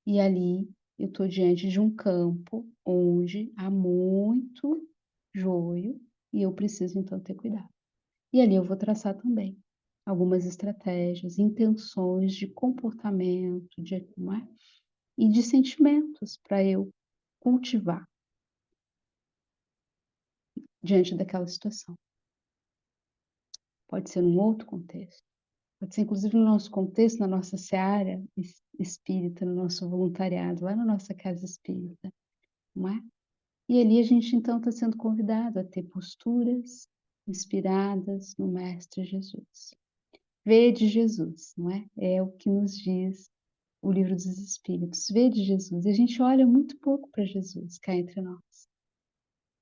A: E ali eu estou diante de um campo onde há muito joio e eu preciso então ter cuidado. E ali eu vou traçar também algumas estratégias, intenções de comportamento, não é? E de sentimentos para eu cultivar diante daquela situação. Pode ser num outro contexto. Pode ser, inclusive, no nosso contexto, na nossa seara espírita, no nosso voluntariado, lá na nossa casa espírita, não é? E ali a gente, então, está sendo convidado a ter posturas inspiradas no Mestre Jesus. Vede Jesus, não é? É o que nos diz o Livro dos Espíritos. Vede Jesus. E a gente olha muito pouco para Jesus cá entre nós,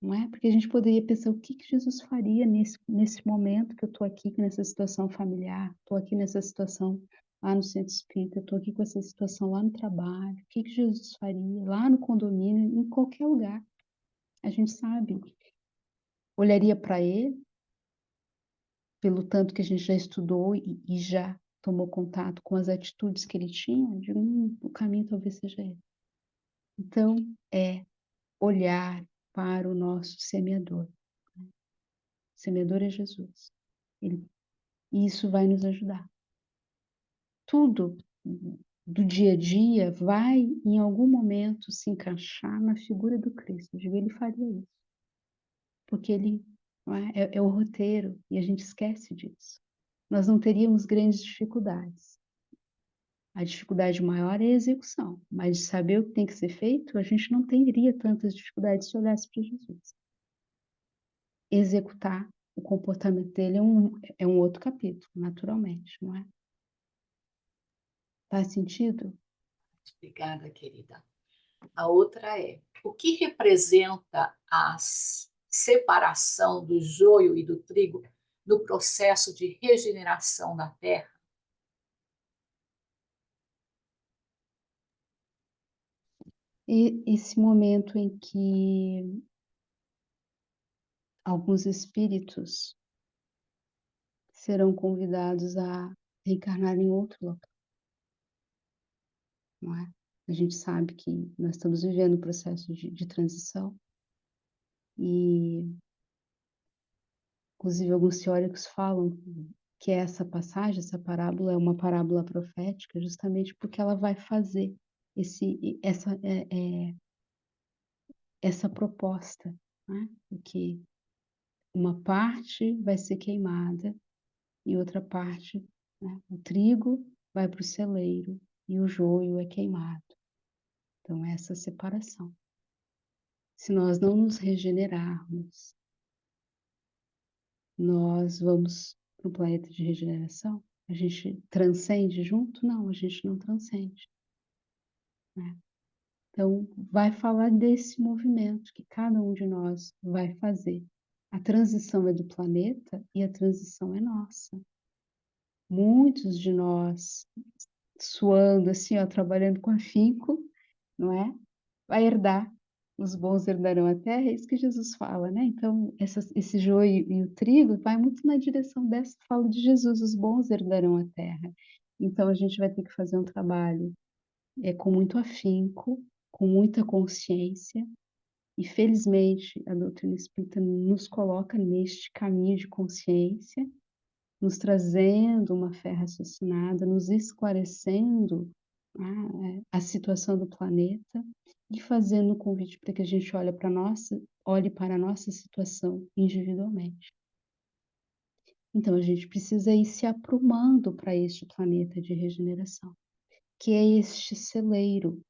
A: não é? Porque a gente poderia pensar o que Jesus faria nesse momento que eu estou aqui, nessa situação familiar, estou aqui nessa situação lá no centro espírita, estou aqui com essa situação lá no trabalho, o que Jesus faria lá no condomínio, em qualquer lugar. A gente sabe, olharia para ele, pelo tanto que a gente já estudou e já tomou contato com as atitudes que ele tinha, de o caminho talvez seja ele. Então, é olhar para o nosso semeador. O semeador é Jesus. E isso vai nos ajudar. Tudo do dia a dia vai, em algum momento, se encaixar na figura do Cristo. Eu digo, ele faria isso. Porque ele não é o roteiro, e a gente esquece disso. Nós não teríamos grandes dificuldades. A dificuldade maior é a execução, mas de saber o que tem que ser feito, a gente não teria tantas dificuldades se olhasse para Jesus. Executar o comportamento dele é um outro capítulo, naturalmente, não é? Faz sentido?
B: Obrigada, querida. A outra é: o que representa a separação do joio e do trigo no processo de regeneração da terra?
A: E esse momento em que alguns espíritos serão convidados a reencarnar em outro local, não é? A gente sabe que nós estamos vivendo um processo de transição e, inclusive, alguns teóricos falam que essa passagem, essa parábola é uma parábola profética justamente porque ela vai fazer essa proposta, né, porque uma parte vai ser queimada e outra parte, né, o trigo vai para o celeiro e o joio é queimado. Então essa separação. Se nós não nos regenerarmos, nós vamos para um planeta de regeneração? A gente transcende junto? Não, a gente não transcende, né. Então, vai falar desse movimento que cada um de nós vai fazer. A transição é do planeta e a transição é nossa. Muitos de nós, suando assim, ó, trabalhando com afinco, não é? Vai herdar, os bons herdarão a terra, é isso que Jesus fala, né? Então, esse joio e o trigo vai muito na direção dessa fala de Jesus, os bons herdarão a terra. Então, a gente vai ter que fazer um trabalho com muito afinco, com muita consciência, e felizmente a doutrina espírita nos coloca neste caminho de consciência, nos trazendo uma fé raciocinada, nos esclarecendo a situação do planeta e fazendo o convite para que a gente olhe para a nossa situação individualmente. Então a gente precisa ir se aprumando para este planeta de regeneração, que é este celeiro,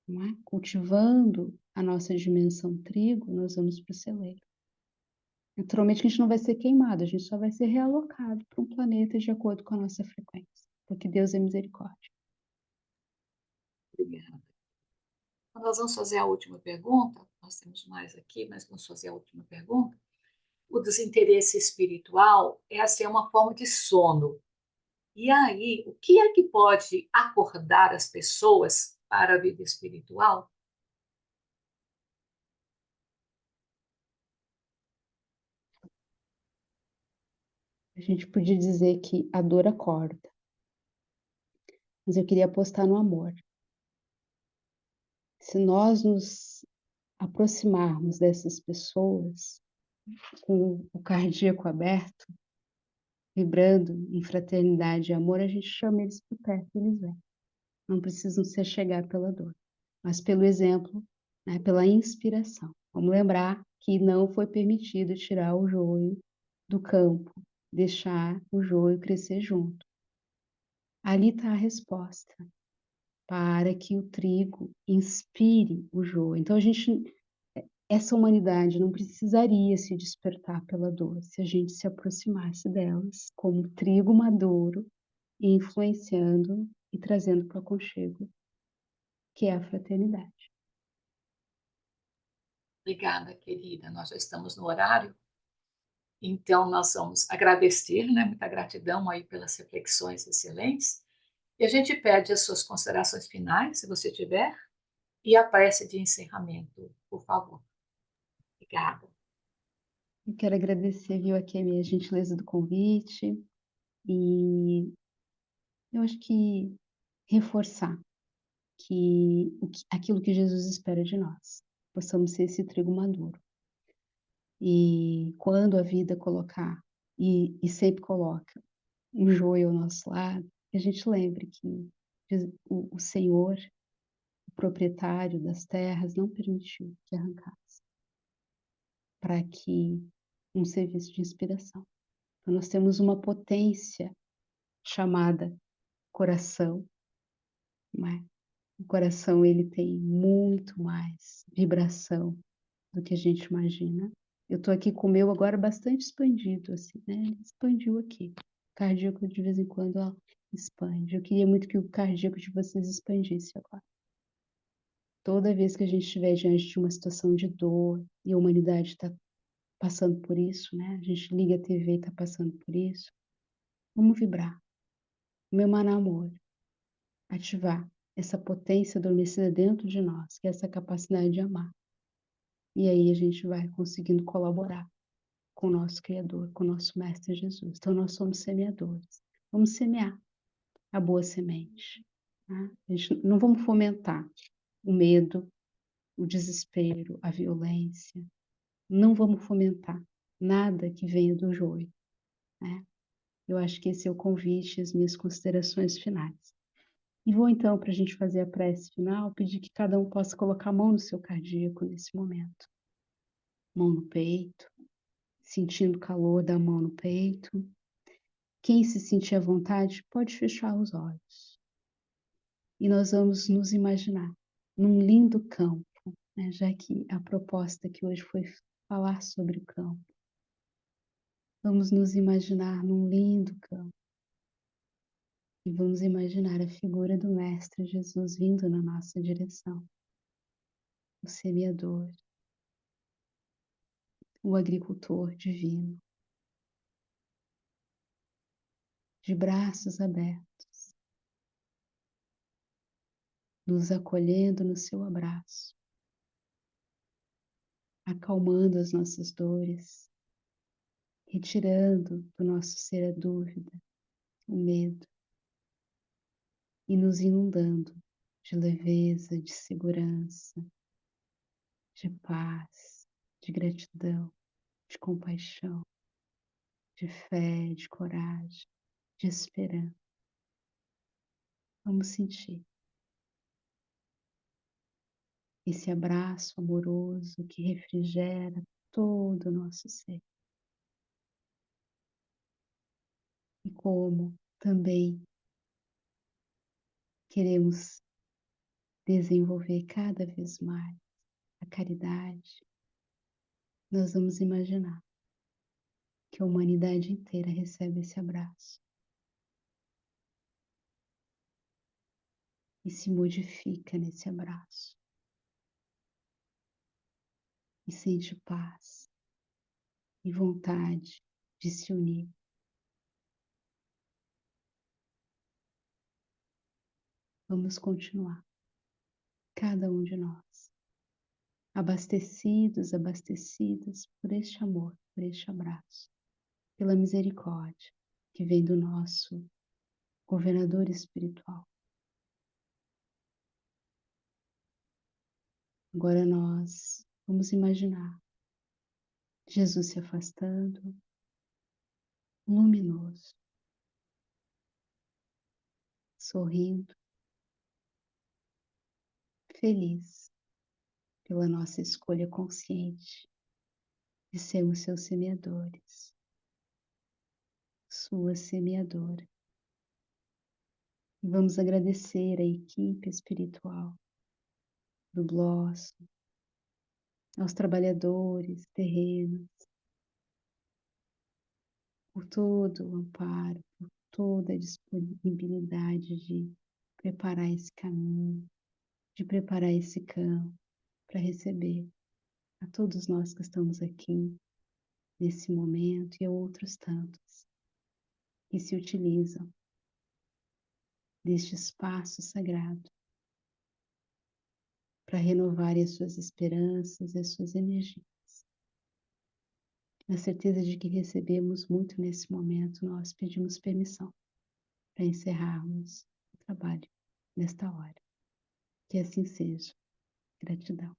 A: não é? Cultivando a nossa dimensão trigo, nós vamos para o celeiro. Naturalmente que a gente não vai ser queimado, a gente só vai ser realocado para um planeta de acordo com a nossa frequência, porque Deus é misericórdia.
B: Obrigada. Então, nós vamos fazer a última pergunta. Nós temos mais aqui, mas vamos fazer a última pergunta. O desinteresse espiritual é assim, uma forma de sono. E aí, o que é que pode acordar as pessoas para a vida espiritual?
A: A gente podia dizer que a dor acorda, mas eu queria apostar no amor. Se nós nos aproximarmos dessas pessoas com o cardíaco aberto, vibrando em fraternidade e amor, a gente chama eles por perto, eles vêm. Não precisam se achegar pela dor, mas pelo exemplo, né, pela inspiração. Vamos lembrar que não foi permitido tirar o joio do campo, deixar o joio crescer junto. Ali está a resposta para que o trigo inspire o joio. Então essa humanidade não precisaria se despertar pela dor se a gente se aproximasse delas como trigo maduro, influenciando e trazendo para o aconchego, que é a fraternidade.
B: Obrigada, querida. Nós já estamos no horário, então nós vamos agradecer, né? Muita gratidão aí pelas reflexões excelentes. E a gente pede as suas considerações finais, se você tiver, e a prece de encerramento, por favor. Obrigada.
A: Eu quero agradecer, viu, aqui a minha gentileza do convite e eu acho que reforçar aquilo que Jesus espera de nós, possamos ser esse trigo maduro. E quando a vida colocar, e sempre coloca, um joio ao nosso lado, que a gente lembre que o Senhor, o proprietário das terras, não permitiu que arrancasse, para que um serviço de inspiração. Então, nós temos uma potência chamada coração, não é? O coração ele tem muito mais vibração do que a gente imagina. Eu estou aqui com o meu agora bastante expandido, assim, né? Ele expandiu aqui. O cardíaco de vez em quando ó, expande. Eu queria muito que o cardíaco de vocês expandisse agora. Toda vez que a gente estiver diante de uma situação de dor e a humanidade está passando por isso, né? A gente liga a TV e está passando por isso. Vamos vibrar. Vamos emanar amor. Ativar essa potência adormecida dentro de nós, que é essa capacidade de amar. E aí a gente vai conseguindo colaborar com o nosso Criador, com o nosso Mestre Jesus. Então nós somos semeadores. Vamos semear a boa semente. Tá? A gente não vamos fomentar o medo, o desespero, a violência. Não vamos fomentar nada que venha do joio. Né? Eu acho que esse é o convite, as minhas considerações finais. E vou então, para a gente fazer a prece final, pedir que cada um possa colocar a mão no seu cardíaco nesse momento. Mão no peito, sentindo o calor da mão no peito. Quem se sentir à vontade pode fechar os olhos. E nós vamos nos imaginar num lindo campo, né? Já que a proposta aqui hoje foi falar sobre o campo. Vamos nos imaginar num lindo campo. E vamos imaginar a figura do Mestre Jesus vindo na nossa direção. O semeador, o agricultor divino, de braços abertos, nos acolhendo no seu abraço, acalmando as nossas dores, retirando do nosso ser a dúvida, o medo, e nos inundando de leveza, de segurança, de paz, de gratidão, de compaixão, de fé, de coragem, de esperança. Vamos sentir esse abraço amoroso que refrigera todo o nosso ser. E como também queremos desenvolver cada vez mais a caridade, nós vamos imaginar que a humanidade inteira recebe esse abraço e se modifica nesse abraço e sente paz e vontade de se unir. Vamos continuar, cada um de nós, abastecidos, abastecidas por este amor, por este abraço, pela misericórdia que vem do nosso governador espiritual. Agora nós vamos imaginar Jesus se afastando, luminoso, sorrindo, feliz pela nossa escolha consciente de sermos seus semeadores, sua semeadora. E vamos agradecer a equipe espiritual do Blossom, aos trabalhadores terrenos, por todo o amparo, por toda a disponibilidade de preparar esse caminho, de preparar esse campo para receber a todos nós que estamos aqui nesse momento e a outros tantos que se utilizam deste espaço sagrado para renovarem as suas esperanças e as suas energias. Na certeza de que recebemos muito nesse momento, nós pedimos permissão para encerrarmos o trabalho nesta hora. Que assim seja. Gratidão.